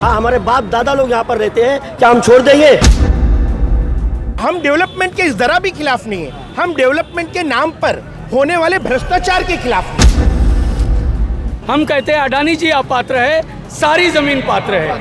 हाँ, हमारे बाप दादा लोग यहाँ पर रहते हैं, क्या हम छोड़ देंगे? हम डेवलपमेंट के जरा भी खिलाफ नहीं है। हम डेवलपमेंट के नाम पर होने वाले भ्रष्टाचार के खिलाफ हैं। हम कहते हैं अडानी जी अपात्र है, सारी जमीन पात्र है।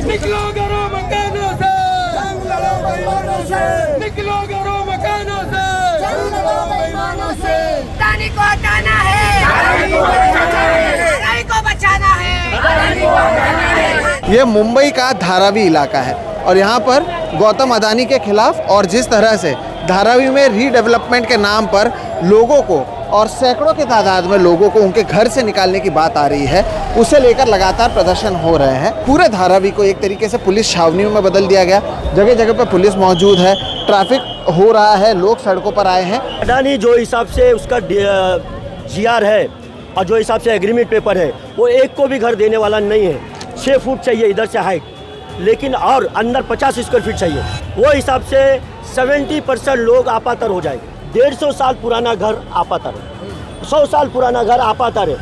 निकलो घरों मकानों से, जंग लड़ो बेईमानों से, निकलो घरों मकानों से, जंग लड़ो बेईमानों से। अडानी को हटाना है, अडानी को बचाना है, अडानी को बचाना है, अडानी को हटाना है। ये मुंबई का धारावी इलाका है और यहाँ पर गौतम अडानी के खिलाफ और जिस तरह से धारावी में रीडेवलपमेंट के नाम पर लोगों को और सैकड़ों की तादाद में लोगों को उनके घर से निकालने की बात आ रही है, उसे लेकर लगातार प्रदर्शन हो रहे हैं। पूरे धारावी को एक तरीके से पुलिस छावनियों में बदल दिया गया। जगह जगह पर पुलिस मौजूद है, ट्रैफिक हो रहा है, लोग सड़कों पर आए हैं। अडानी जो हिसाब से उसका GR है और जो हिसाब से एग्रीमेंट पेपर है, वो एक को भी घर देने वाला नहीं है। 6 फुट चाहिए इधर से हाइट, लेकिन और अंदर 50 स्क्वायर फीट चाहिए। वो हिसाब से 70% लोग आपातर हो जाएंगे। 150 साल पुराना घर आपातर है, 100 साल पुराना घर आपातर है।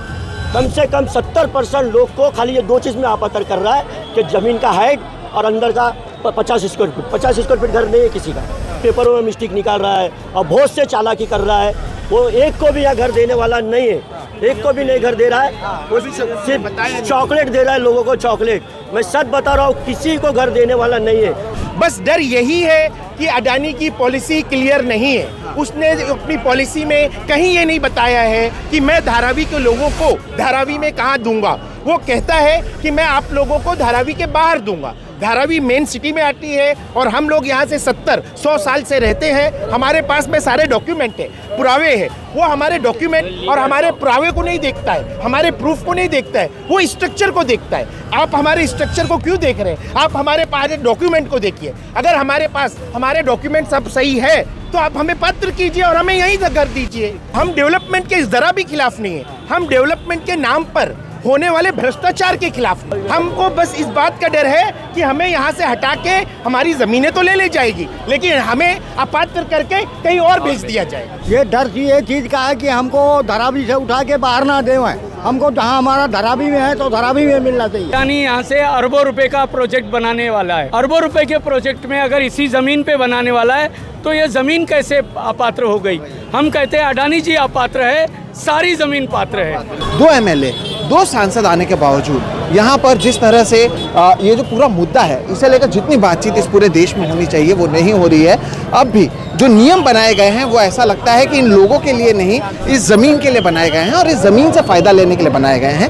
कम से कम 70% लोग को खाली ये 2 चीज़ में आपातर कर रहा है कि ज़मीन का हाइट और अंदर का 50 स्क्वायर फीट। 50 स्क्वायर फीट घर नहीं है किसी का, पेपरों में मिस्टेक निकाल रहा है और बहुत से चालाकी कर रहा है। वो एक को भी यहाँ घर देने वाला नहीं है, एक को भी नहीं घर दे रहा है। वो सिर्फ चॉकलेट दे रहा है लोगों को, चॉकलेट। मैं सच बता रहा हूँ, किसी को घर देने वाला नहीं है। बस डर यही है कि अडानी की पॉलिसी क्लियर नहीं है। उसने अपनी पॉलिसी में कहीं ये नहीं बताया है कि मैं धारावी के लोगों को धारावी में कहाँ दूंगा। वो कहता है कि मैं आप लोगों को धारावी के बाहर दूंगा। धारावी मेन सिटी में आती है और हम लोग यहाँ से 70-100 साल से रहते हैं। हमारे पास में सारे डॉक्यूमेंट है, पुरावे हैं। वो हमारे डॉक्यूमेंट और हमारे पुरावे को नहीं देखता है, हमारे प्रूफ को नहीं देखता है, वो स्ट्रक्चर को देखता है। आप हमारे स्ट्रक्चर को क्यों देख रहे हैं? आप हमारे पास डॉक्यूमेंट को देखिए। अगर हमारे पास हमारे डॉक्यूमेंट सब सही है तो आप हमें पत्र कीजिए और हमें यहीं तक घर दीजिए। हम डेवलपमेंट के जरा भी खिलाफ नहीं है। हम डेवलपमेंट के नाम पर होने वाले भ्रष्टाचार के खिलाफ। हमको बस इस बात का डर है कि हमें यहाँ से हटा के हमारी जमीनें तो ले जाएगी, लेकिन हमें अपात्र करके कहीं और भेज दिया जाएगा। ये डर ये चीज का है कि हमको धारावी से उठा के बाहर ना देवें। हमको जहाँ हमारा धारावी में है तो धारावी में मिलना चाहिए। अडानी यहाँ से अरबों रुपए का प्रोजेक्ट बनाने वाला है। अरबों रुपए के प्रोजेक्ट में अगर इसी जमीन पे बनाने वाला है तो ये जमीन कैसे अपात्र हो गई? हम कहते हैं अडानी जी अपात्र है, सारी जमीन पात्र है। 2 MLA 2 सांसद आने के बावजूद यहाँ पर जिस तरह से ये जो पूरा मुद्दा है, इसे लेकर जितनी बातचीत इस पूरे देश में होनी चाहिए वो नहीं हो रही है। अब भी जो नियम बनाए गए हैं वो ऐसा लगता है कि इन लोगों के लिए नहीं, इस ज़मीन के लिए बनाए गए हैं और इस ज़मीन से फ़ायदा लेने के लिए बनाए गए हैं।